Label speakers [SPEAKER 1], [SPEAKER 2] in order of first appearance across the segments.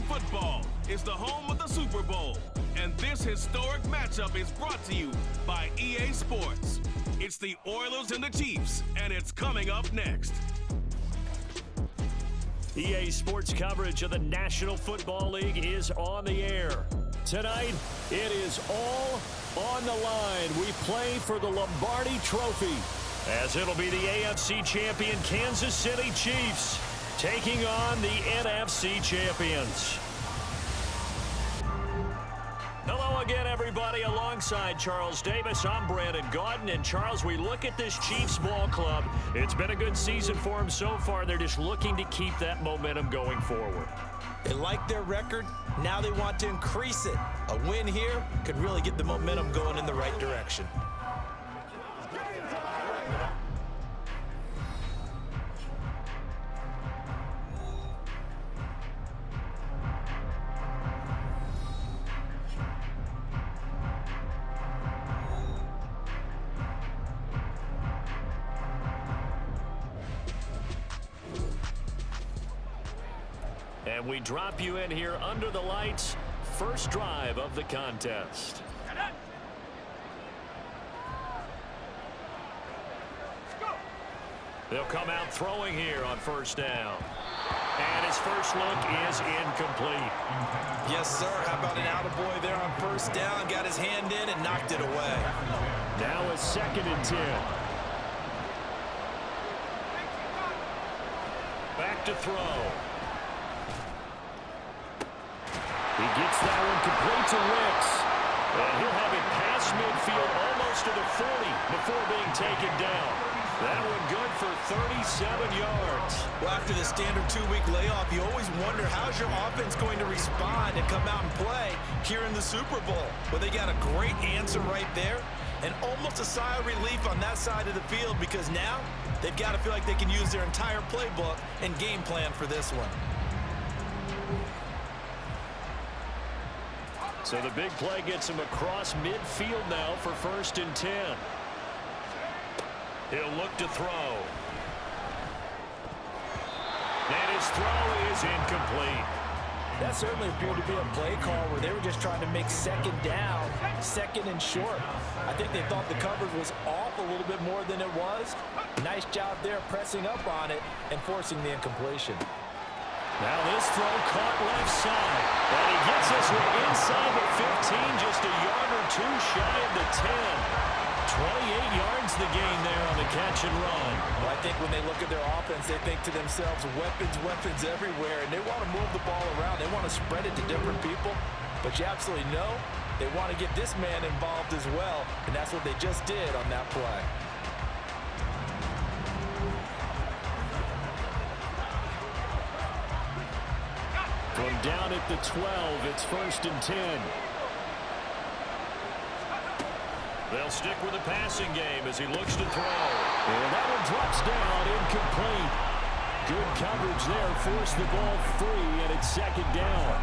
[SPEAKER 1] Football is the home of the Super Bowl, and this historic matchup is brought to you by EA Sports. It's the Oilers and the Chiefs, and it's coming up next.
[SPEAKER 2] EA Sports coverage of the National Football League is on the air. Tonight, it is all on the line. We play for the Lombardi Trophy, as it'll be the AFC champion Kansas City Chiefs taking on the NFC champions. Hello again, everybody. Alongside Charles Davis, I'm Brandon Gaudin. And Charles, we look at this Chiefs ball club. It's been a good season for them so far. They're just looking to keep that momentum going forward.
[SPEAKER 3] They like their record. Now they want to increase it. A win here could really get the momentum going in the right direction.
[SPEAKER 2] And we drop you in here under the lights. First drive of the contest. They'll come out throwing here on first down. And his first look is incomplete.
[SPEAKER 3] Yes, sir. How about an attaboy there on first down? Got his hand in and knocked it away.
[SPEAKER 2] Now a 2nd and 10. Back to throw. He gets that one complete to Wicks. And he'll have it past midfield almost to the 40 before being taken down. That one good for 37 yards.
[SPEAKER 3] Well, after the standard 2-week layoff, you always wonder how's your offense going to respond and come out and play here in the Super Bowl. Well, they got a great answer right there and almost a sigh of relief on that side of the field because now they've got to feel like they can use their entire playbook and game plan for this one.
[SPEAKER 2] So the big play gets him across midfield now for 1st and 10. He'll look to throw. And his throw is incomplete.
[SPEAKER 4] That certainly appeared to be a play call where they were just trying to make 2nd down, 2nd and short. I think they thought the coverage was off a little bit more than it was. Nice job there pressing up on it and forcing the incompletion.
[SPEAKER 2] Now this throw caught left side. And he gets us inside the 15, just a yard or two shy of the 10. 28 yards the gain there on the catch and run.
[SPEAKER 4] Well, I think when they look at their offense, they think to themselves, weapons everywhere, and they want to move the ball around. They want to spread it to different people, but you absolutely know they want to get this man involved as well, and that's what they just did on that play.
[SPEAKER 2] From down at the 12, it's 1st and 10. They'll stick with the passing game as he looks to throw. And that one drops down, incomplete. Good coverage there, forced the ball free, and it's 2nd down.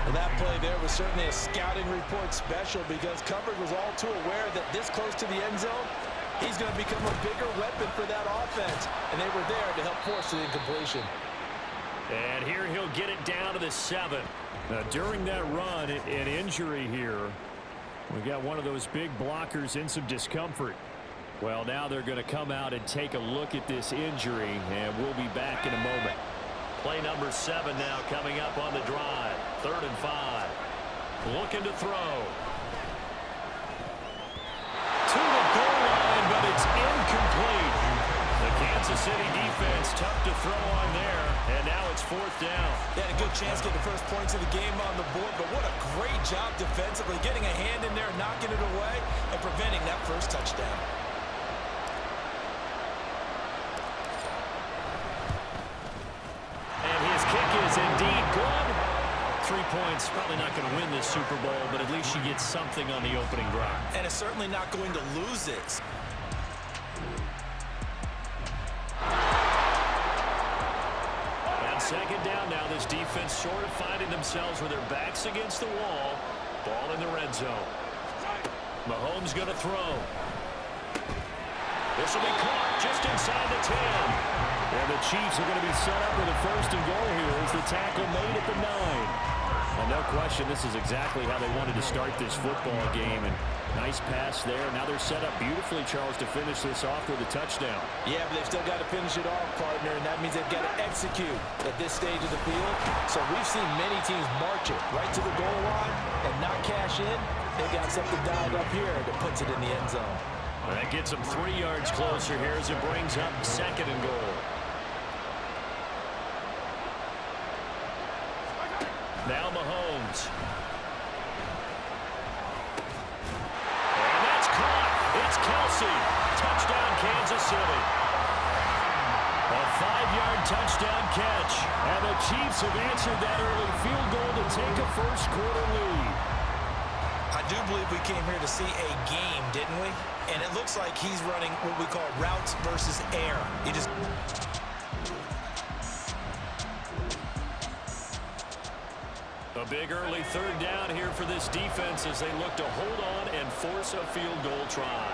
[SPEAKER 3] Well, that play there was certainly a scouting report special because coverage was all too aware that this close to the end zone, he's going to become a bigger weapon for that offense. And they were there to help force the incompletion.
[SPEAKER 2] And here he'll get it down to the 7. Now, during that run, an injury here. We got one of those big blockers in some discomfort. Well, now they're going to come out and take a look at this injury, and we'll be back in a moment. Play number 7 now coming up on the drive. 3rd and 5. Looking to throw. To the goal line, but it's incomplete. The Kansas City defense tough to throw on there, and now it's 4th down.
[SPEAKER 3] They had a good chance to get the first points of the game on the board, but what a great job defensively, getting a hand in there, knocking it away, and preventing that first touchdown.
[SPEAKER 2] And his kick is indeed good. 3 points, probably not going to win this Super Bowl, but at least she gets something on the opening drive.
[SPEAKER 3] And it's certainly not going to lose it.
[SPEAKER 2] And 2nd down now, this defense sort of finding themselves with their backs against the wall. Ball in the red zone. Mahomes going to throw. This will be caught just inside the 10. And the Chiefs are going to be set up with a 1st and goal here as the tackle made at the 9. And no question, this is exactly how they wanted to start this football game. And nice pass there. Now they're set up beautifully, Charles, to finish this off with a touchdown.
[SPEAKER 3] Yeah, but they've still got to finish it off, partner, and that means they've got to execute at this stage of the field. So we've seen many teams march it right to the goal line and not cash in. They've got something dialed up here that puts it in the end zone.
[SPEAKER 2] Well, that gets them 3 yards closer here as it brings up 2nd and goal. Now Mahomes. And that's caught. It's Kelsey. Touchdown, Kansas City. A 5-yard touchdown catch. And the Chiefs have answered that early field goal to take a first-quarter lead.
[SPEAKER 3] I do believe we came here to see a game, didn't we? And it looks like he's running what we call routes versus air. He just...
[SPEAKER 2] A big early 3rd down here for this defense as they look to hold on and force a field goal try.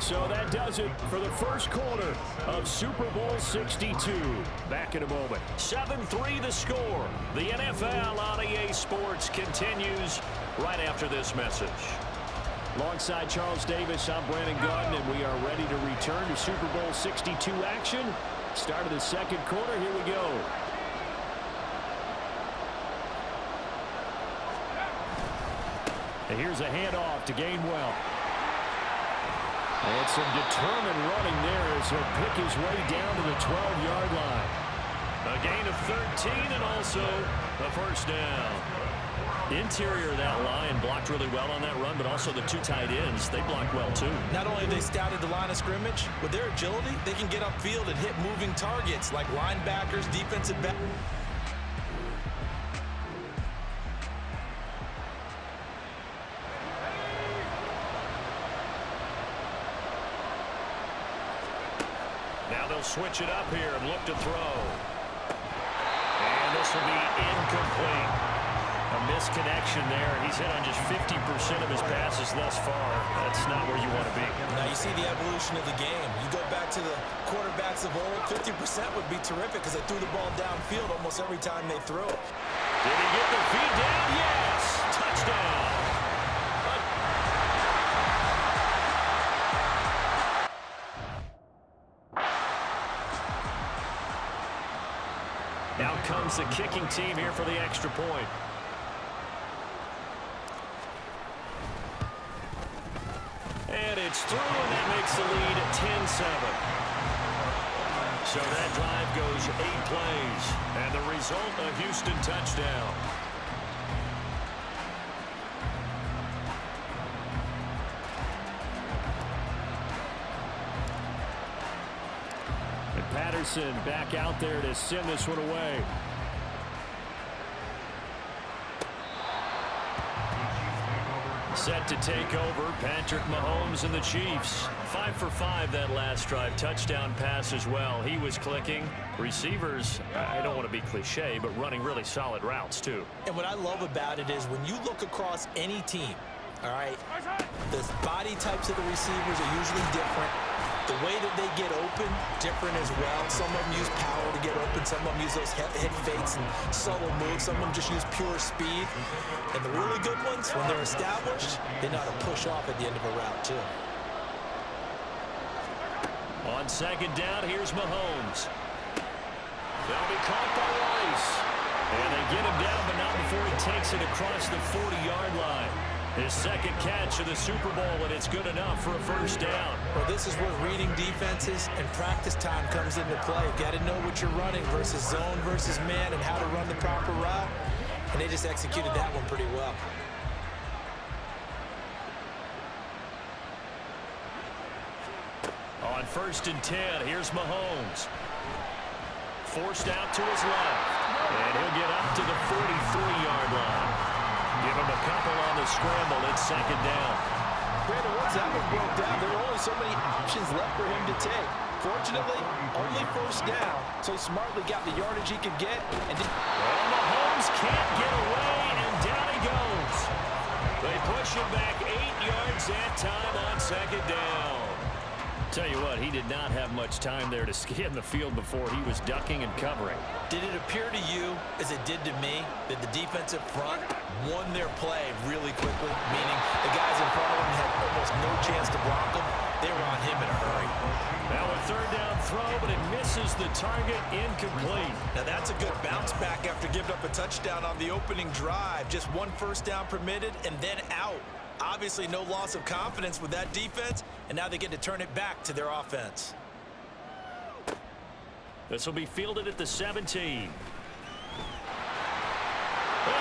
[SPEAKER 2] So that does it for the first quarter of Super Bowl 62. Back in a moment. 7-3 the score. The NFL on EA Sports continues right after this message. Alongside Charles Davis, I'm Brandon Gaudin, and we are ready to return to Super Bowl 62 action. Start of the 2nd quarter. Here we go. And here's a handoff to Gainwell. And some determined running there as he'll pick his way down to the 12-yard line. A gain of 13 and also a 1st down. Interior of that line blocked really well on that run, but also the 2 tight ends, they blocked well too.
[SPEAKER 3] Not only have they scouted the line of scrimmage, with their agility, they can get upfield and hit moving targets like linebackers, defensive back.
[SPEAKER 2] Now they'll switch it up here and look to throw. And this will be incomplete. A misconnection there. He's hit on just 50% of his passes thus far. That's not where you want to be.
[SPEAKER 3] Now you see the evolution of the game. You go back to the quarterbacks of old, 50% would be terrific because they threw the ball downfield almost every time they threw it.
[SPEAKER 2] Did he get the feed down? Yes! Touchdown! Now comes the kicking team here for the extra point. And it's through, and that makes the lead 10-7. So that drive goes 8 plays, and the result, a Houston touchdown. And Patterson back out there to send this one away. Set to take over, Patrick Mahomes and the Chiefs. 5 for 5 that last drive. Touchdown pass as well. He was clicking. Receivers, I don't want to be cliche, but running really solid routes too.
[SPEAKER 3] And what I love about it is when you look across any team, all right, the body types of the receivers are usually different. The way that they get open, different as well. Some of them use power to get open. Some of them use those head fakes and subtle moves. Some of them just use pure speed. And the really good ones, when they're established, they know how to push off at the end of a route, too.
[SPEAKER 2] On 2nd down, here's Mahomes. They'll be caught by Rice. And they get him down, but not before he takes it across the 40-yard line. His 2nd catch of the Super Bowl, and it's good enough for a 1st down.
[SPEAKER 3] Well, this is where reading defenses and practice time comes into play. Got to know what you're running versus zone versus man and how to run the proper route. And they just executed that one pretty well.
[SPEAKER 2] On 1st and 10, here's Mahomes. Forced out to his left. And he'll get up to the 43-yard line. Give him a couple on the scramble. It's 2nd down.
[SPEAKER 3] Brandon, once that one broke down, there were only so many options left for him to take. Fortunately, only 1st down, so he smartly got the yardage he could get.
[SPEAKER 2] Well, Mahomes can't get away, and down he goes. They push him back 8 yards that time on 2nd down. Tell you what, he did not have much time there to scan the field before he was ducking and covering.
[SPEAKER 3] Did it appear to you, as it did to me, that the defensive front won their play really quickly? Meaning the guys in front of him had almost no chance to block him. They were on him in a hurry.
[SPEAKER 2] Now a third down throw, but it misses the target, incomplete.
[SPEAKER 3] Now that's a good bounce back after giving up a touchdown on the opening drive. Just one first down permitted and then out. Obviously no loss of confidence with that defense, and now they get to turn it back to their offense.
[SPEAKER 2] This will be fielded at the 17. And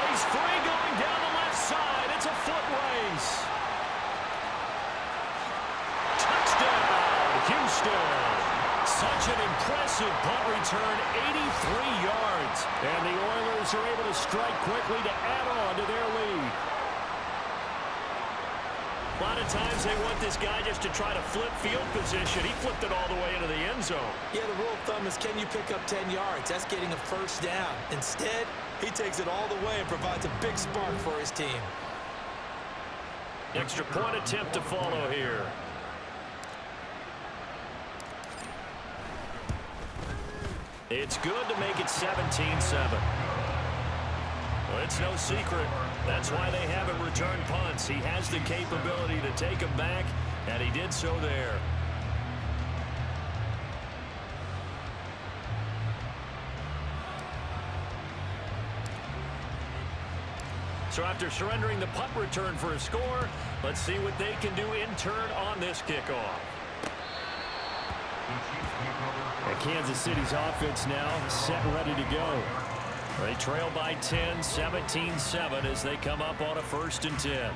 [SPEAKER 2] he's free going down the left side. It's a foot race. Touchdown, Houston. Such an impressive punt return, 83 yards. And the Oilers are able to strike quickly to add on to their lead. A lot of times they want this guy just to try to flip field position. He flipped it all the way into the end zone.
[SPEAKER 3] Yeah, the rule of thumb is, can you pick up 10 yards? That's getting a first down. Instead, he takes it all the way and provides a big spark for his team.
[SPEAKER 2] Extra point attempt to follow here. It's good to make it 17-7. Well, it's no secret. That's why they haven't returned punts. He has the capability to take them back, and he did so there. So after surrendering the punt return for a score, let's see what they can do in turn on this kickoff. And Kansas City's offense now set ready to go. They trail by 10, 17-7 as they come up on a 1st and 10.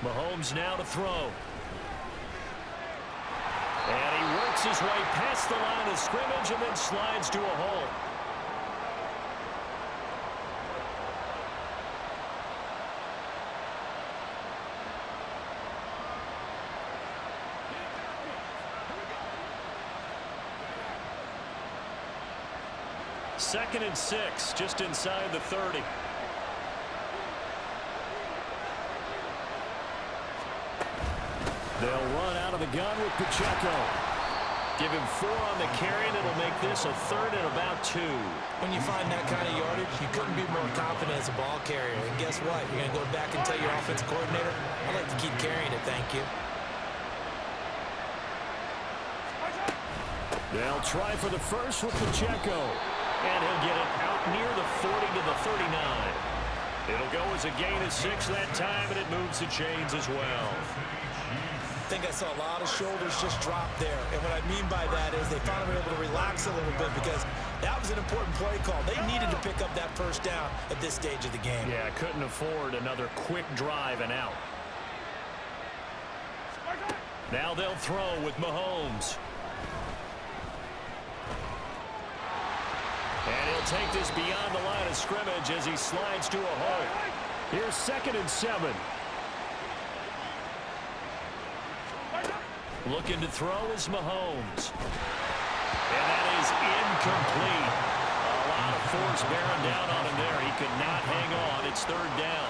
[SPEAKER 2] Mahomes now to throw. And he works his way past the line of scrimmage and then slides to a hole. Second and 6, just inside the 30. They'll run out of the gun with Pacheco. Give him 4 on the carry, and it'll make this a 3rd and about 2.
[SPEAKER 3] When you find that kind of yardage, you couldn't be more confident as a ball carrier. And guess what? You're going to go back and tell your offensive coordinator, I'd like to keep carrying it, thank you.
[SPEAKER 2] They'll try for the first with Pacheco. And he'll get it out near the 40 to the 39. It'll go as a gain of 6 that time, and it moves the chains as well.
[SPEAKER 3] I think I saw a lot of shoulders just drop there. And what I mean by that is they finally were able to relax a little bit because that was an important play call. They needed to pick up that first down at this stage of the game.
[SPEAKER 2] Yeah, couldn't afford another quick drive and out. Now they'll throw with Mahomes. And he'll take this beyond the line of scrimmage as he slides to a hole. Here's 2nd and 7. Looking to throw is Mahomes. And that is incomplete. A lot of force bearing down on him there. He could not hang on. It's 3rd down.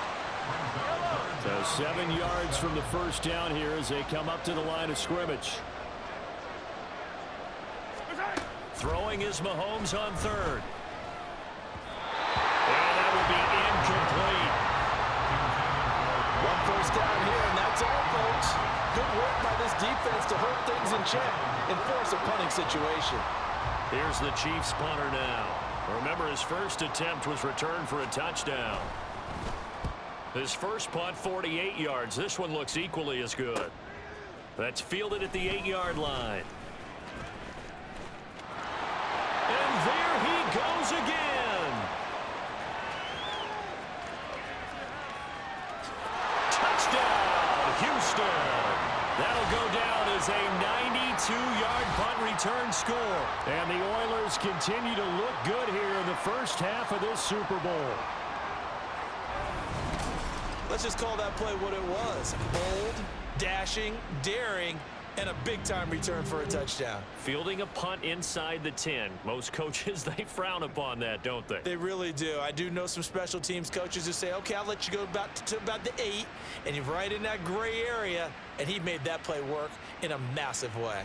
[SPEAKER 2] So 7 yards from the first down here as they come up to the line of scrimmage. Throwing is Mahomes on 3rd. And that will be incomplete.
[SPEAKER 3] 1 first down here, and that's all, folks. Good work by this defense to hold things in check and force a punting situation.
[SPEAKER 2] Here's the Chiefs punter now. Remember, his first attempt was returned for a touchdown. His first punt, 48 yards. This one looks equally as good. That's fielded at the 8-yard line. And there he goes again. Touchdown, Houston. That'll go down as a 92-yard punt return score. And the Oilers continue to look good here in the first half of this Super Bowl.
[SPEAKER 3] Let's just call that play what it was. Bold, dashing, daring, and a big-time return for a touchdown.
[SPEAKER 2] Fielding a punt inside the 10. Most coaches, they frown upon that, don't they?
[SPEAKER 3] They really do. I do know some special teams coaches who say, okay, I'll let you go to about the 8, and you're right in that gray area, and he made that play work in a massive way.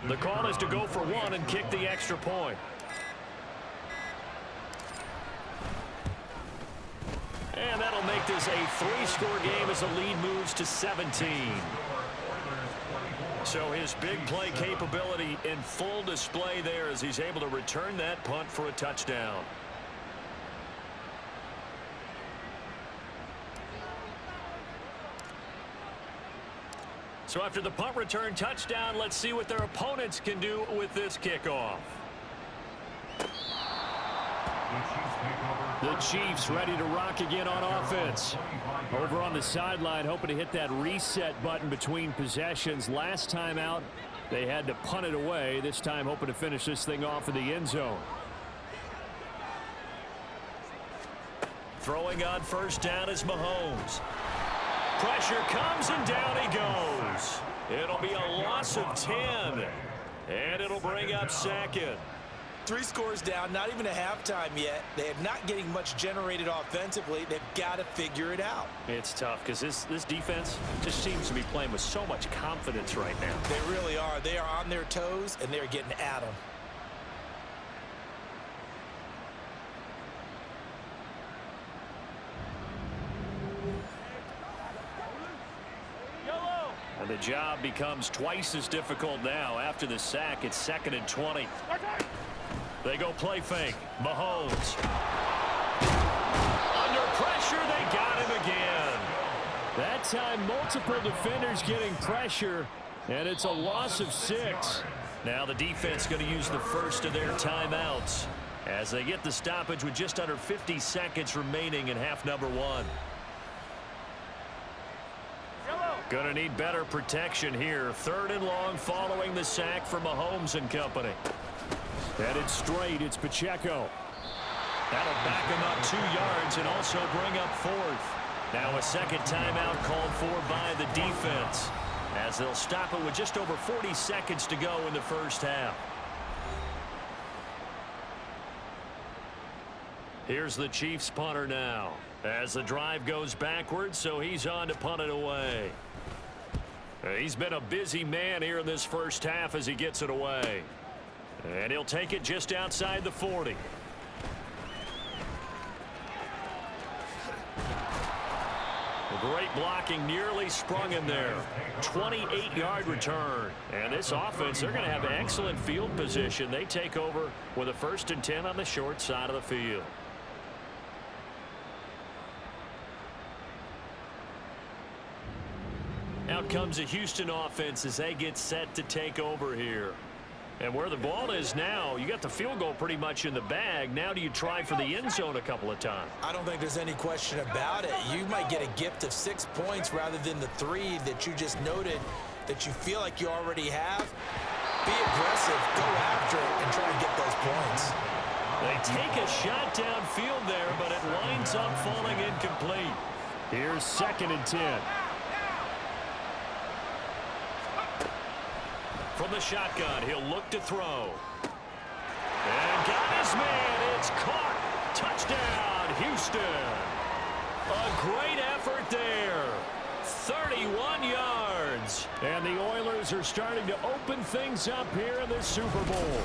[SPEAKER 2] The call is to go for one and kick the extra point. And that'll make this a 3-score game as the lead moves to 17. So his big play capability in full display there as he's able to return that punt for a touchdown. So after the punt return touchdown, let's see what their opponents can do with this kickoff. The Chiefs ready to rock again on offense. Over on the sideline, hoping to hit that reset button between possessions. Last time out, they had to punt it away. This time hoping to finish this thing off in the end zone. Throwing on first down is Mahomes. Pressure comes and down he goes. It'll be a loss of 10. And it'll bring up second.
[SPEAKER 3] 3 scores down, not even a halftime yet. They're not getting much generated offensively. They've got to figure it out.
[SPEAKER 2] It's tough because this defense just seems to be playing with so much confidence right now.
[SPEAKER 3] They really are. They are on their toes, and they're getting at them.
[SPEAKER 2] And the job becomes twice as difficult now. After the sack, it's 2nd and 20. They go play fake. Mahomes. Under pressure, they got him again. That time, multiple defenders getting pressure, and it's a loss of 6. Now the defense going to use the first of their timeouts as they get the stoppage with just under 50 seconds remaining in half number 1. Gonna need better protection here. 3rd and long following the sack for Mahomes and company. Headed straight, it's Pacheco. That'll back him up 2 yards and also bring up 4th. Now a second timeout called for by the defense as they'll stop it with just over 40 seconds to go in the first half. Here's the Chiefs punter now as the drive goes backwards, so he's on to punt it away. He's been a busy man here in this first half as he gets it away. And he'll take it just outside the 40. Great blocking, nearly sprung him there. 28-yard return. And this offense, they're going to have excellent field position. They take over with a 1st and 10 on the short side of the field. Out comes the Houston offense as they get set to take over here. And where the ball is now, you got the field goal pretty much in the bag. Now do you try for the end zone a couple of times?
[SPEAKER 3] I don't think there's any question about it. You might get a gift of 6 points rather than the 3 that you just noted that you feel like you already have. Be aggressive, go after it, and try to get those points.
[SPEAKER 2] They take a shot downfield there, but it winds up falling incomplete. Here's 2nd and 10. From the shotgun, he'll look to throw. And got his man. It's caught. Touchdown, Houston. A great effort there. 31 yards. And the Oilers are starting to open things up here in the Super Bowl.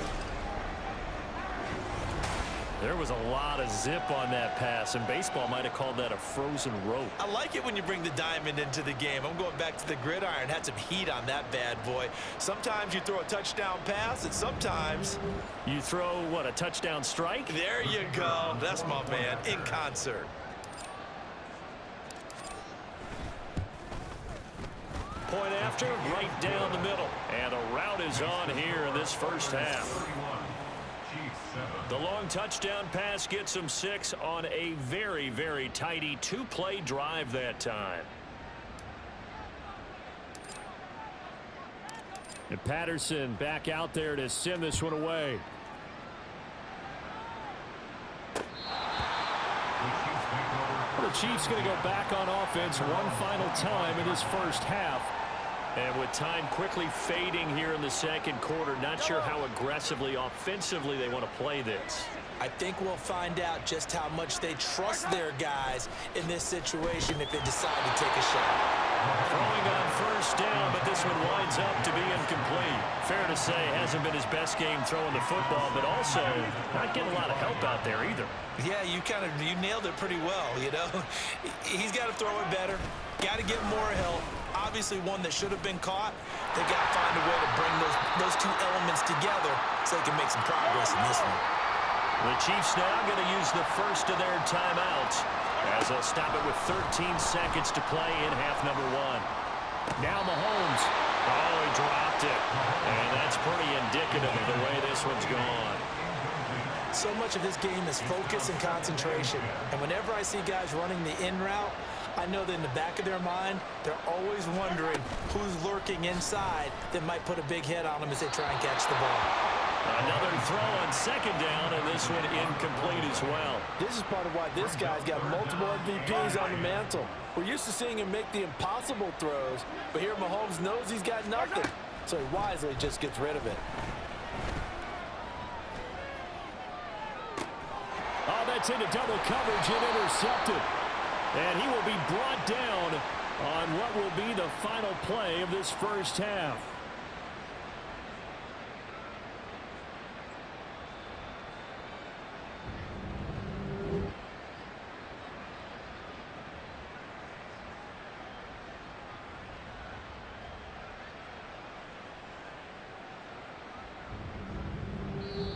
[SPEAKER 2] There was a lot of zip on that pass, and baseball might have called that a frozen rope.
[SPEAKER 3] I like it when you bring the diamond into the game. I'm going back to the gridiron. Had some heat on that bad boy. Sometimes you throw a touchdown pass, and sometimes
[SPEAKER 2] you throw, what, a touchdown strike?
[SPEAKER 3] There you go. That's my man, in concert.
[SPEAKER 2] Point after, right down the middle. And the route is on here in this first half. The long touchdown pass gets them 6 on a very, very tidy 2-play drive that time. And Patterson back out there to send this one away. The Chiefs going to go back on offense one final time in this first half. And with time quickly fading here in the second quarter, not sure how aggressively, offensively they want to play this.
[SPEAKER 3] I think we'll find out just how much they trust their guys in this situation if they decide to take a shot.
[SPEAKER 2] Throwing on first down, but this one winds up to be incomplete. Fair to say, hasn't been his best game throwing the football, but also not getting a lot of help out there either.
[SPEAKER 3] Yeah, you nailed it pretty well, you know. He's got to throw it better, got to get more help. Obviously one that should have been caught. They got to find a way to bring those two elements together so they can make some progress in this one.
[SPEAKER 2] The Chiefs now going to use the first of their timeouts as they'll stop it with 13 seconds to play in half number 1. Now Mahomes. Oh, he dropped it. And that's pretty indicative of the way this one's gone.
[SPEAKER 3] So much of this game is focus and concentration. And whenever I see guys running the in route, I know that in the back of their mind, they're always wondering who's lurking inside that might put a big hit on them as they try and catch the ball.
[SPEAKER 2] Another throw on second down, and this one incomplete as well.
[SPEAKER 4] This is part of why this guy's got multiple MVPs on the mantle. We're used to seeing him make the impossible throws, but here Mahomes knows he's got nothing, so he wisely just gets rid of it.
[SPEAKER 2] Oh, that's into double coverage and intercepted. And he will be brought down on what will be the final play of this first half.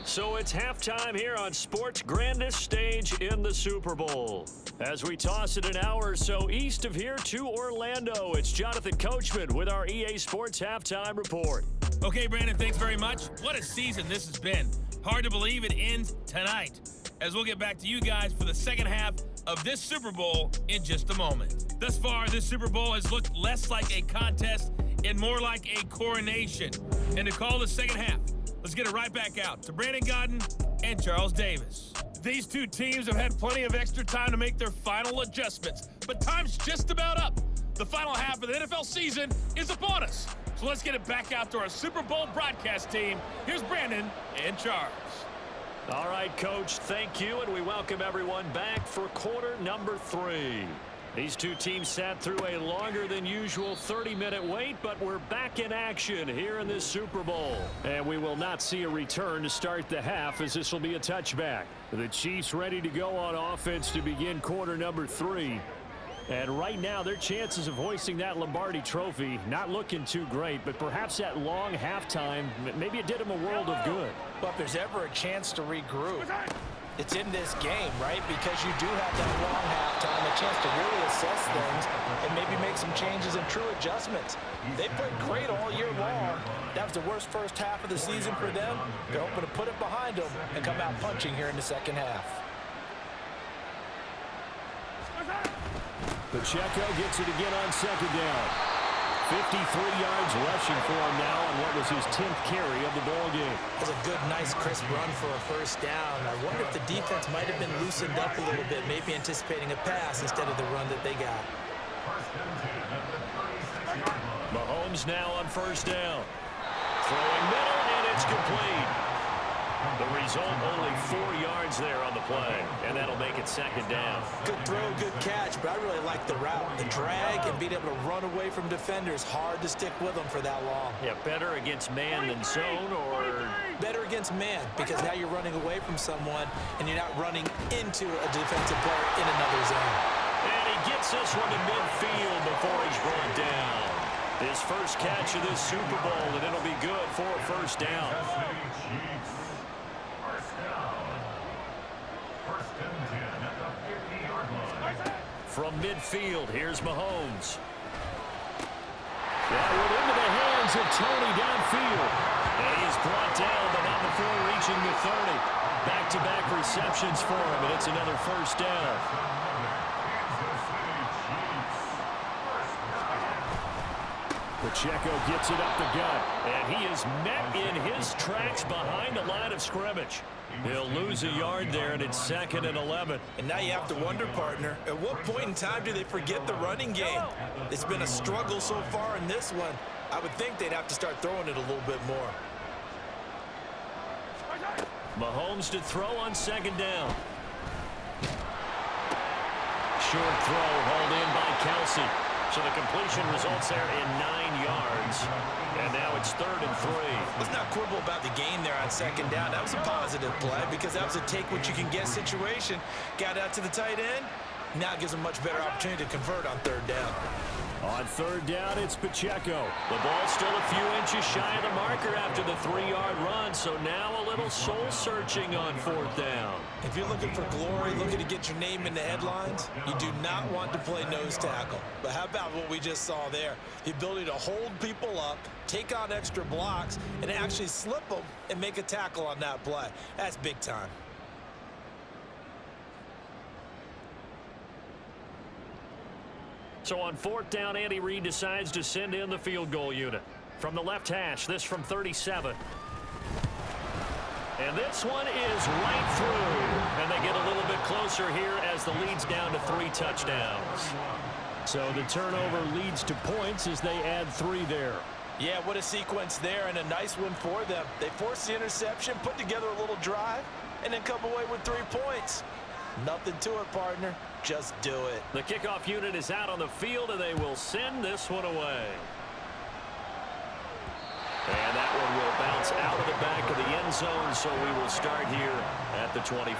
[SPEAKER 2] So it's halftime here on sports' grandest stage in the Super Bowl. As we toss it an hour or so east of here to Orlando, it's Jonathan Coachman with our EA Sports Halftime Report.
[SPEAKER 5] Okay, Brandon, thanks very much. What a season this has been. Hard to believe it ends tonight, as we'll get back to you guys for the second half of this Super Bowl in just a moment. Thus far, this Super Bowl has looked less like a contest and more like a coronation. And to call the second half, let's get it right back out to Brandon Godden and Charles Davis. These two teams have had plenty of extra time to make their final adjustments, but time's just about up. The final half of the NFL season is upon us. So let's get it back out to our Super Bowl broadcast team. Here's Brandon and Charles.
[SPEAKER 2] All right, Coach, thank you, and we welcome everyone back for quarter number 3. These two teams sat through a longer than usual 30-minute wait, but we're back in action here in this Super Bowl. And we will not see a return to start the half, as this will be a touchback. The Chiefs ready to go on offense to begin quarter number 3. And right now, their chances of hoisting that Lombardi trophy not looking too great, but perhaps that long halftime, maybe it did them a world of good.
[SPEAKER 3] But if there's ever a chance to regroup, it's in this game, right? Because you do have that long halftime, a chance to really assess things and maybe make some changes and true adjustments. They played great all year long. That was the worst first half of the season for them. They're hoping to put it behind them and come out punching here in the second half.
[SPEAKER 2] Pacheco gets it again on second down. 53 yards rushing for him now on what was his 10th carry of the ball game.
[SPEAKER 3] It was a good, nice, crisp run for a first down. I wonder if the defense might have been loosened up a little bit, maybe anticipating a pass instead of the run that they got.
[SPEAKER 2] Mahomes now on first down. Throwing middle, and it's complete. The result, only 4 yards there on the play, and that'll make it second down.
[SPEAKER 3] Good throw, good catch, but I really like the route. The drag and being able to run away from defenders, hard to stick with them for that long.
[SPEAKER 2] Yeah, better against man than zone, or?
[SPEAKER 3] Better against man, because now you're running away from someone, and you're not running into a defensive player in another zone.
[SPEAKER 2] And he gets this one to midfield before he's brought down. His first catch of this Super Bowl, and it'll be good for a first down. From midfield, here's Mahomes. That went into the hands of Tony downfield. And he is brought down, but not before reaching the 30. back-to-back receptions for him, and it's another first down. Pacheco gets it up the gut, and he is met in his tracks behind the line of scrimmage. He'll lose a yard there, and it's 2nd and 11.
[SPEAKER 3] And now you have to wonder, partner, at what point in time do they forget the running game? It's been a struggle so far in this one. I would think they'd have to start throwing it a little bit more.
[SPEAKER 2] Mahomes to throw on 2nd down. Short throw hauled in by Kelsey. So the completion results there in 9 yards. And now it's 3rd and 3.
[SPEAKER 3] Let's not quibble about the gain there on 2nd down. That was a positive play because that was a take-what-you-can-get situation. Got out to the tight end. Now it gives them a much better opportunity to convert on 3rd down.
[SPEAKER 2] On 3rd down, it's Pacheco. The ball's still a few inches shy of the marker after the 3-yard run, so now a little soul-searching on 4th down.
[SPEAKER 3] If you're looking for glory, looking to get your name in the headlines, you do not want to play nose tackle. But how about what we just saw there? The ability to hold people up, take on extra blocks, and actually slip them and make a tackle on that play. That's big time.
[SPEAKER 2] So on 4th down, Andy Reid decides to send in the field goal unit. From the left hash, this from 37. And this one is right through. And they get a little bit closer here as the lead's down to 3 touchdowns. So the turnover leads to points as they add 3 there.
[SPEAKER 3] Yeah, what a sequence there, and a nice one for them. They forced the interception, put together a little drive, and then come away with 3 points. Nothing to it, partner. Just do it.
[SPEAKER 2] The kickoff unit is out on the field, and they will send this one away. And that one will bounce out of the back of the end zone, so we will start here at the 25.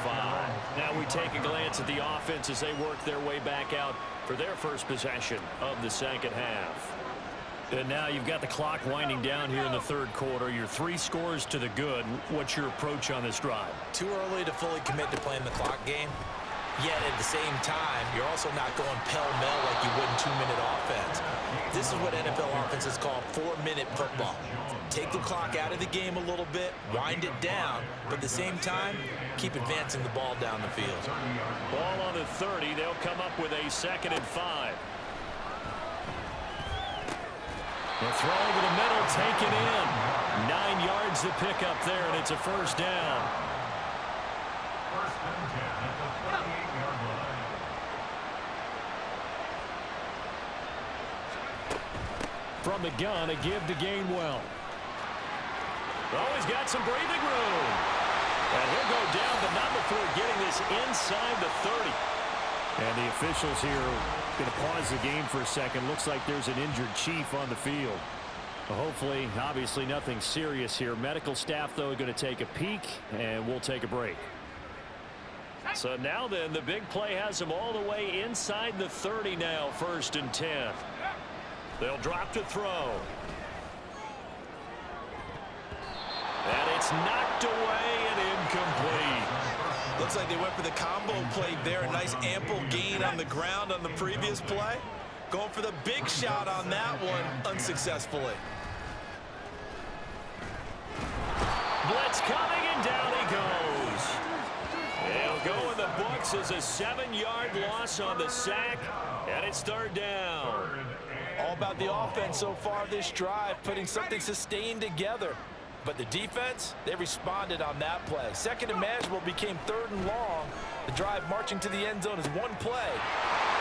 [SPEAKER 2] Now we take a glance at the offense as they work their way back out for their first possession of the 2nd half. And now you've got the clock winding down here in the 3rd quarter. You're 3 scores to the good. What's your approach on this drive?
[SPEAKER 3] Too early to fully commit to playing the clock game. Yet at the same time, you're also not going pell-mell like you would in 2-minute offense. This is what NFL offenses call 4-minute football. Take the clock out of the game a little bit, wind it down, but at the same time, keep advancing the ball down the field.
[SPEAKER 2] Ball on the 30. They'll come up with a 2nd and 5. The throw over the middle, taken in. 9 yards to pick up there, and it's a first down. From the gun, a give to Gainwell. Oh, he's got some breathing room. And he'll go down, but not before getting this inside the 30. And the officials here are going to pause the game for a second. Looks like there's an injured Chief on the field. Well, hopefully, obviously nothing serious here. Medical staff, though, are going to take a peek, and we'll take a break. So now then, the big play has them all the way inside the 30 now, 1st and 10. They'll drop to throw. And it's knocked away and incomplete.
[SPEAKER 3] Looks like they went for the combo play there. A nice ample gain on the ground on the previous play. Going for the big shot on that one unsuccessfully.
[SPEAKER 2] Blitz coming, and down he goes. He'll go in the books as a 7-yard loss on the sack, and it's 3rd down.
[SPEAKER 3] All about the offense so far this drive, putting something sustained together. But the defense, they responded on that play. 2nd and manageable became 3rd and long. The drive marching to the end zone is 1 play.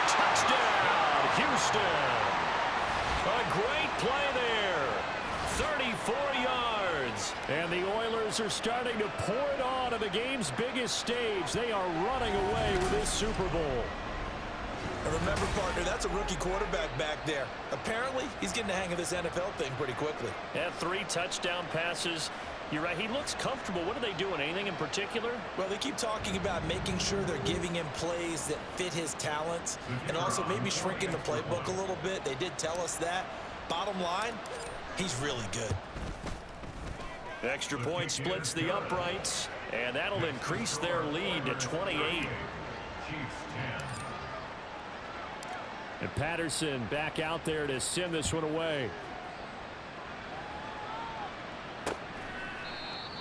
[SPEAKER 2] Touchdown, Houston. A great play there. 34 yards. And the Oilers are starting to pour it on to the game's biggest stage. They are running away with this Super Bowl.
[SPEAKER 3] And remember, partner, that's a rookie quarterback back there. Apparently, he's getting the hang of this NFL thing pretty quickly.
[SPEAKER 2] Yeah, 3 touchdown passes. You're right, he looks comfortable. What are they doing? Anything in particular?
[SPEAKER 3] Well, they keep talking about making sure they're giving him plays that fit his talents and also maybe shrinking the playbook a little bit. They did tell us that. Bottom line, he's really good.
[SPEAKER 2] Extra point splits the uprights, and that'll increase their lead to 28. And Patterson back out there to send this one away.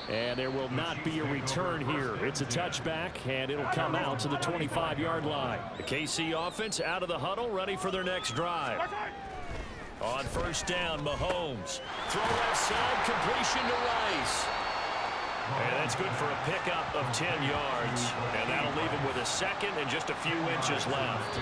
[SPEAKER 2] And there will not be a return here. It's a touchback, and it'll come out to the 25-yard line. The KC offense out of the huddle, ready for their next drive. On first down, Mahomes. Throw left side, completion to Rice. And that's good for a pickup of 10 yards. And that'll leave him with a second and just a few inches left.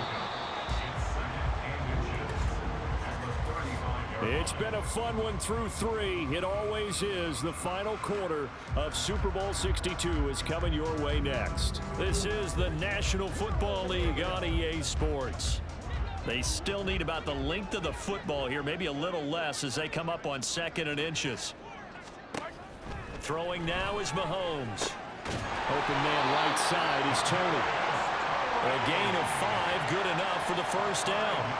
[SPEAKER 2] It's been a fun one through 3. It always is. The final quarter of Super Bowl 62 is coming your way next. This is the National Football League on EA Sports. They still need about the length of the football here, maybe a little less as they come up on 2nd and inches. Throwing now is Mahomes. Open man right side is Tony. A gain of 5, good enough for the first down.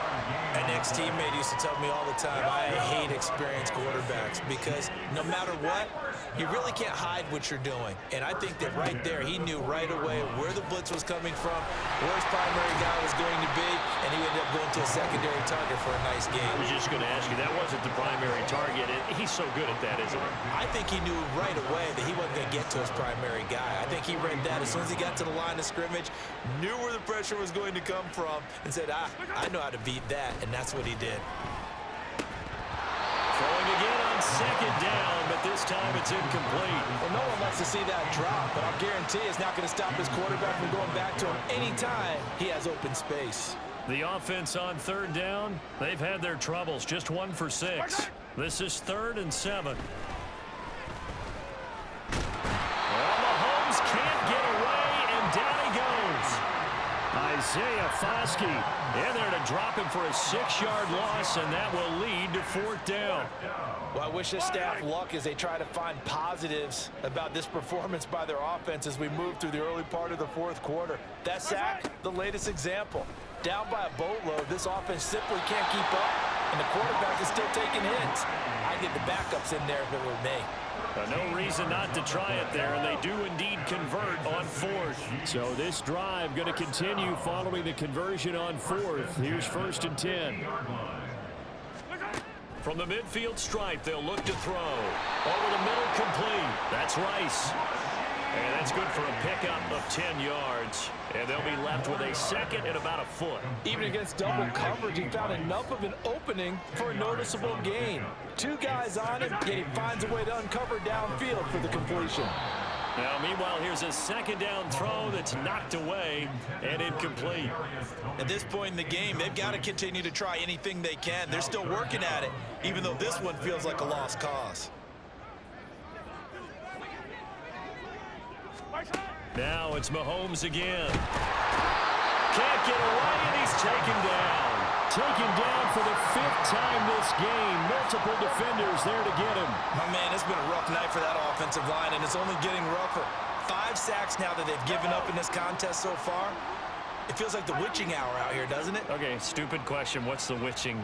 [SPEAKER 3] An ex-teammate used to tell me all the time, I hate experienced quarterbacks because no matter what, you really can't hide what you're doing. And I think that right there, he knew right away where the blitz was coming from, where his primary guy was going to be, and he ended up going to a secondary target for a nice game.
[SPEAKER 2] I was just going to ask you, that wasn't the primary target. He's so good at that, isn't he?
[SPEAKER 3] I think he knew right away that he wasn't going to get to his primary guy. I think he read that as soon as he got to the line of scrimmage, knew where the pressure was going to come from, and said, I know how to beat that, and that's what he did.
[SPEAKER 2] Throwing again on 2nd down, but this time it's incomplete.
[SPEAKER 4] Well, no one likes to see that drop, but I'll guarantee it's not going to stop his quarterback from going back to him anytime he has open space.
[SPEAKER 2] The offense on 3rd down, they've had their troubles, just 1 for 6. This is 3rd and 7. Well, Mahomes can't get away, and down he goes. Isaiah Foskey in there to drop him for a 6-yard loss, and that will lead to 4th down.
[SPEAKER 4] Well, I wish this staff luck as they try to find positives about this performance by their offense as we move through the early part of the 4th quarter. That sack, the latest example. Down by a boatload, this offense simply can't keep up, and the quarterback is still taking hits. I'd get the backups in there if it were me.
[SPEAKER 2] No reason not to try it there, and they do indeed convert on 4th. So this drive going to continue following the conversion on 4th. Here's 1st and 10. From the midfield stripe, they'll look to throw. Over the middle, complete. That's Rice. And that's good for a pickup of 10 yards. And they'll be left with a second and about a foot.
[SPEAKER 4] Even against double coverage, he found enough of an opening for a noticeable gain. 2 guys on him, yet he finds a way to uncover downfield for the completion.
[SPEAKER 2] Now, meanwhile, here's a 2nd down throw that's knocked away and incomplete.
[SPEAKER 3] At this point in the game, they've got to continue to try anything they can. They're still working at it, even though this one feels like a lost cause.
[SPEAKER 2] Now it's Mahomes again. Can't get away, and he's taken down. Taken down for the 5th time this game. Multiple defenders there to get him.
[SPEAKER 3] My man, it's been a rough night for that offensive line, and it's only getting rougher. 5 sacks now that they've given up in this contest so far. It feels like the witching hour out here, doesn't it?
[SPEAKER 2] Okay, stupid question. What's the witching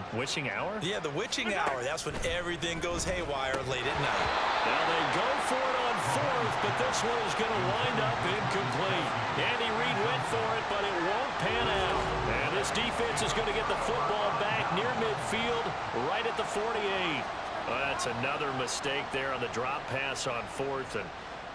[SPEAKER 2] hour?
[SPEAKER 3] Yeah, the witching hour. That's when everything goes haywire late at night.
[SPEAKER 2] Now they go for it on 4th, but this one is going to wind up incomplete. Andy Reid went for it, but it won't pan out. And this defense is going to get the football back near midfield, right at the 48. Well, that's another mistake there on the drop pass on 4th, and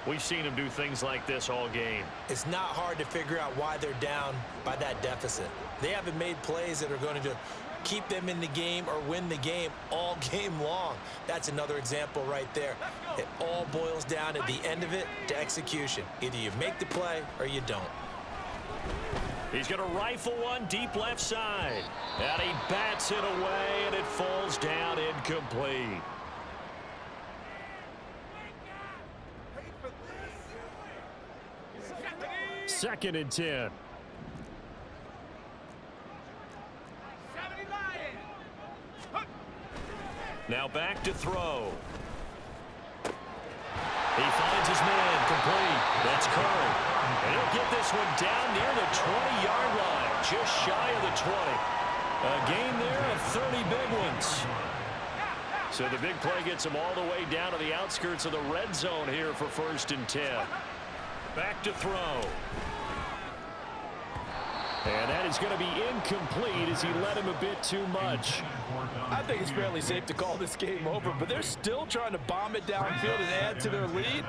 [SPEAKER 2] we've seen them do things like this all game.
[SPEAKER 3] It's not hard to figure out why they're down by that deficit. They haven't made plays that are going to keep them in the game or win the game all game long. That's another example right there. It all boils down at the end of it to execution. Either you make the play or you don't.
[SPEAKER 2] He's going to rifle one deep left side. And he bats it away, and it falls down incomplete. Second and 10. Now back to throw. He finds his man, complete. That's Curry. And he'll get this one down near the 20-yard line, just shy of the 20. A gain there of 30 big ones. So the big play gets him all the way down to the outskirts of the red zone here for 1st and 10. Back to throw. And that is going to be incomplete as he led him a bit too much.
[SPEAKER 4] I think it's fairly safe to call this game over, but they're still trying to bomb it downfield and add to their lead.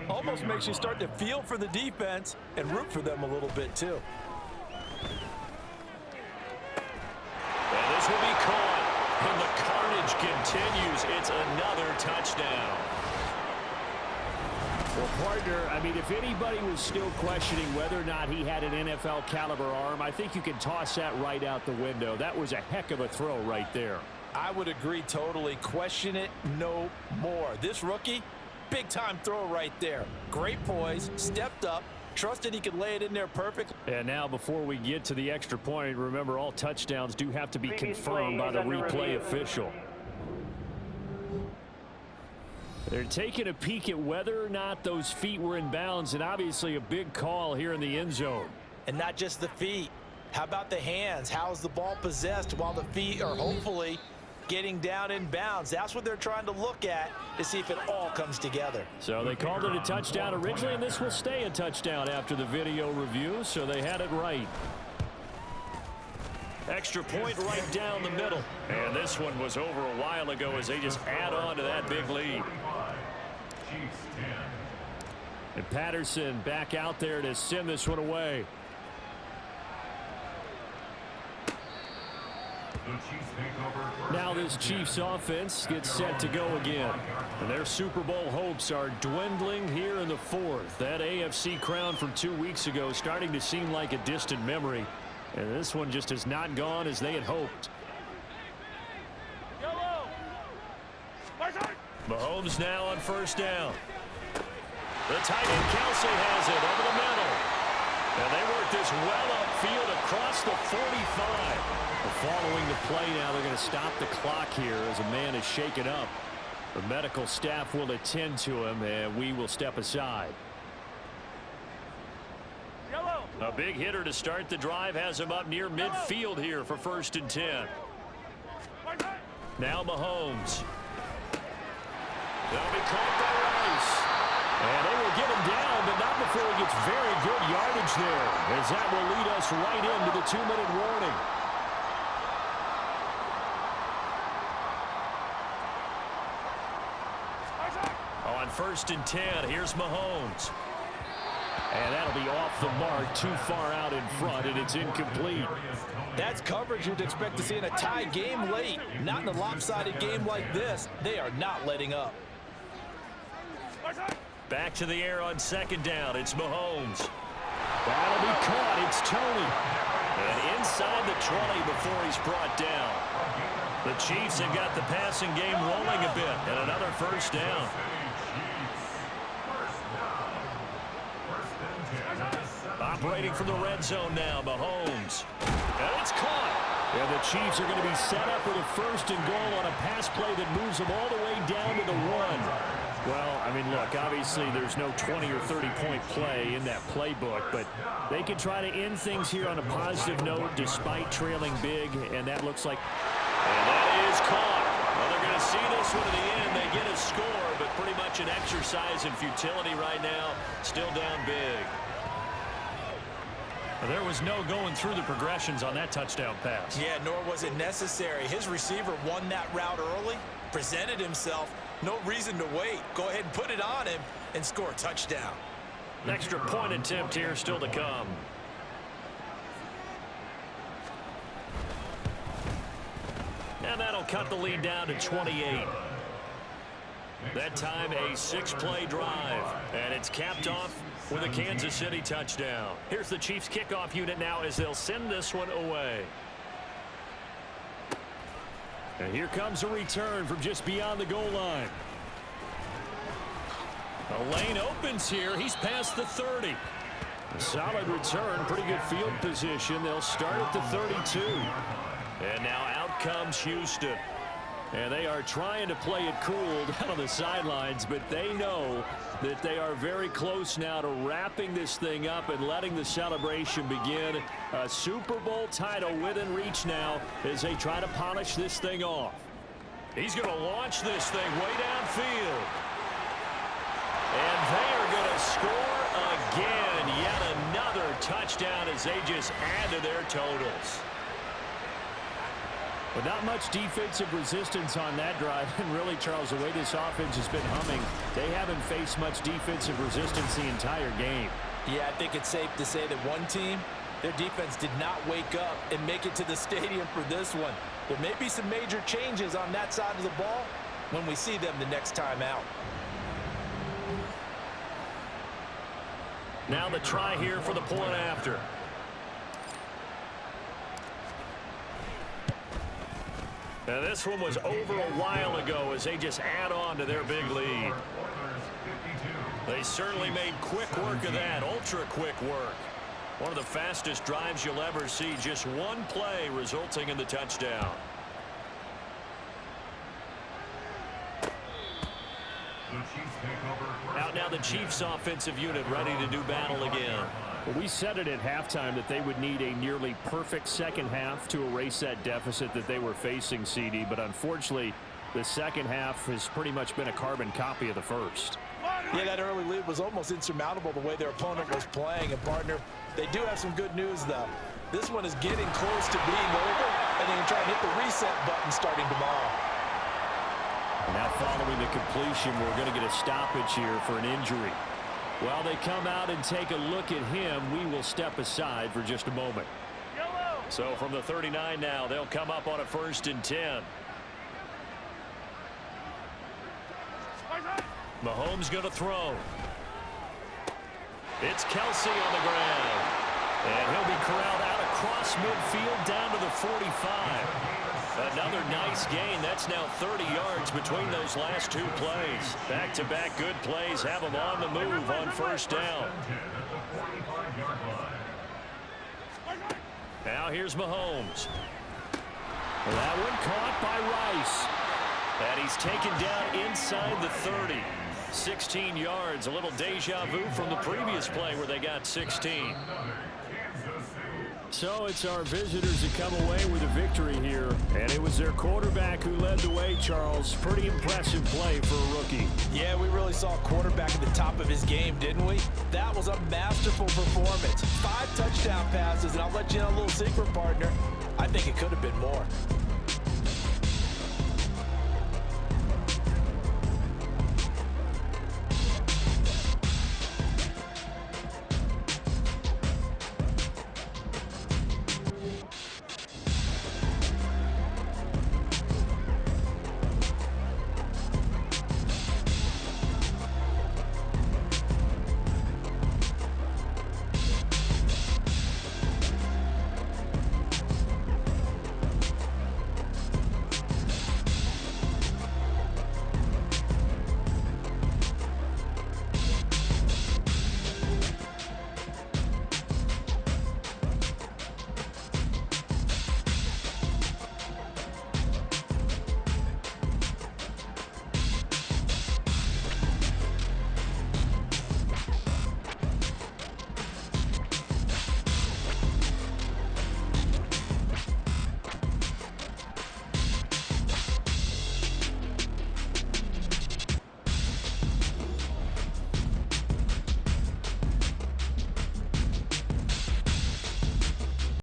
[SPEAKER 4] Almost makes you start to feel for the defense and root for them a little bit too.
[SPEAKER 2] And this will be caught. And the carnage continues. It's another touchdown. Well, partner, I mean, if anybody was still questioning whether or not he had an NFL caliber arm, I think you can toss that right out the window. That was a heck of a throw right there.
[SPEAKER 4] I would agree totally. Question it no more. This rookie, big time throw right there. Great poise, stepped up, trusted he could lay it in there perfect.
[SPEAKER 2] And now before we get to the extra point, remember all touchdowns do have to be confirmed by the replay official. They're taking a peek at whether or not those feet were in bounds, and obviously a big call here in the end zone.
[SPEAKER 4] And not just the feet. How about the hands? How's the ball possessed while the feet are hopefully getting down in bounds? That's what they're trying to look at to see if it all comes together.
[SPEAKER 2] So they called it a touchdown originally, and this will stay a touchdown after the video review, so they had it right. Extra point right down the middle. And this one was over a while ago as they just add on to that big lead. And Patterson back out there to send this one away. Now this Chiefs offense gets set to go again. And their Super Bowl hopes are dwindling here in the fourth. That AFC crown from 2 weeks ago starting to seem like a distant memory. And this one just has not gone as they had hoped. Mahomes now on first down. The tight end Kelsey has it over the middle. And they work this well upfield across the 45. Following the play now, they're going to stop the clock here as a man is shaken up. The medical staff will attend to him, and we will step aside. A big hitter to start the drive has him up near midfield here for 1st and 10. Now Mahomes. That'll be caught by Rice. And they will get him down, but not before he gets very good yardage there, as that will lead us right into the 2-minute warning. On 1st and 10, here's Mahomes. And that'll be off the mark, too far out in front, and it's incomplete.
[SPEAKER 4] That's coverage you'd expect to see in a tie game late. Not in a lopsided game like this. They are not letting up.
[SPEAKER 2] Back to the air on 2nd down. It's Mahomes. That'll be caught. It's Tony. And inside the 20 before he's brought down. The Chiefs have got the passing game rolling a bit, and another 1st down. Operating from the red zone now, Mahomes. And it's caught. And the Chiefs are going to be set up with a 1st and goal on a pass play that moves them all the way down to the 1. Well, I mean, look, obviously there's no 20 or 30-point play in that playbook, but they can try to end things here on a positive note despite trailing big, and that looks like... And that is caught. Well, they're going to see this one to the end. They get a score, but pretty much an exercise in futility right now. Still down big. There was no going through the progressions on that touchdown pass.
[SPEAKER 4] Yeah, nor was it necessary. His receiver won that route early, presented himself. No reason to wait. Go ahead and put it on him and score a touchdown.
[SPEAKER 2] An extra point attempt here still to come. And that'll cut the lead down to 28. That time a 6-play drive. And it's capped off with a Kansas City touchdown. Here's the Chiefs kickoff unit now as they'll send this one away. And here comes a return from just beyond the goal line. The lane opens here. He's past the 30. A solid return, pretty good field position. They'll start at the 32. And now out comes Houston. And they are trying to play it cool down on the sidelines, but they know that they are very close now to wrapping this thing up and letting the celebration begin. A Super Bowl title within reach now as they try to polish this thing off. He's going to launch this thing way downfield. And they are going to score again. Yet another touchdown as they just add to their totals. But not much defensive resistance on that drive. And really, Charles, the way this offense has been humming, they haven't faced much defensive resistance the entire game.
[SPEAKER 3] Yeah, I think it's safe to say that one team, their defense did not wake up and make it to the stadium for this one. There may be some major changes on that side of the ball when we see them the next time out.
[SPEAKER 2] Now the try here for the point after. Now this one was over a while ago as they just add on to their big lead. They certainly made quick work of that, ultra quick work. One of the fastest drives you'll ever see, just one play resulting in the touchdown. Out now the Chiefs offensive unit ready to do battle again.
[SPEAKER 6] Well, we said it at halftime that they would need a nearly perfect second half to erase that deficit that they were facing, CD, but unfortunately the second half has pretty much been a carbon copy of the first.
[SPEAKER 3] Yeah, that early lead was almost insurmountable the way their opponent was playing. And partner, they do have some good news though. This one is getting close to being over, and they can try and hit the reset button starting tomorrow.
[SPEAKER 6] Now following the completion, we're going to get a stoppage here for an injury. While they come out and take a look at him, we will step aside for just a moment.
[SPEAKER 2] So from the 39 now, they'll come up on a 1st and 10. Mahomes going to throw. It's Kelsey on the ground. And he'll be corralled out across midfield down to the 45. Another nice gain. That's now 30 yards between those last two plays. Back-to-back good plays have them on the move on 1st down. Now here's Mahomes.
[SPEAKER 6] That one caught by Rice.
[SPEAKER 2] And he's taken down inside the 30. 16 yards, a little deja vu from the previous play where they got 16.
[SPEAKER 6] So it's our visitors that come away with a victory here. And it was their quarterback who led the way, Charles. Pretty impressive play for a rookie.
[SPEAKER 3] Yeah, we really saw a quarterback at the top of his game, didn't we? That was a masterful performance. 5 touchdown passes, and I'll let you know a little secret, partner. I think it could have been more.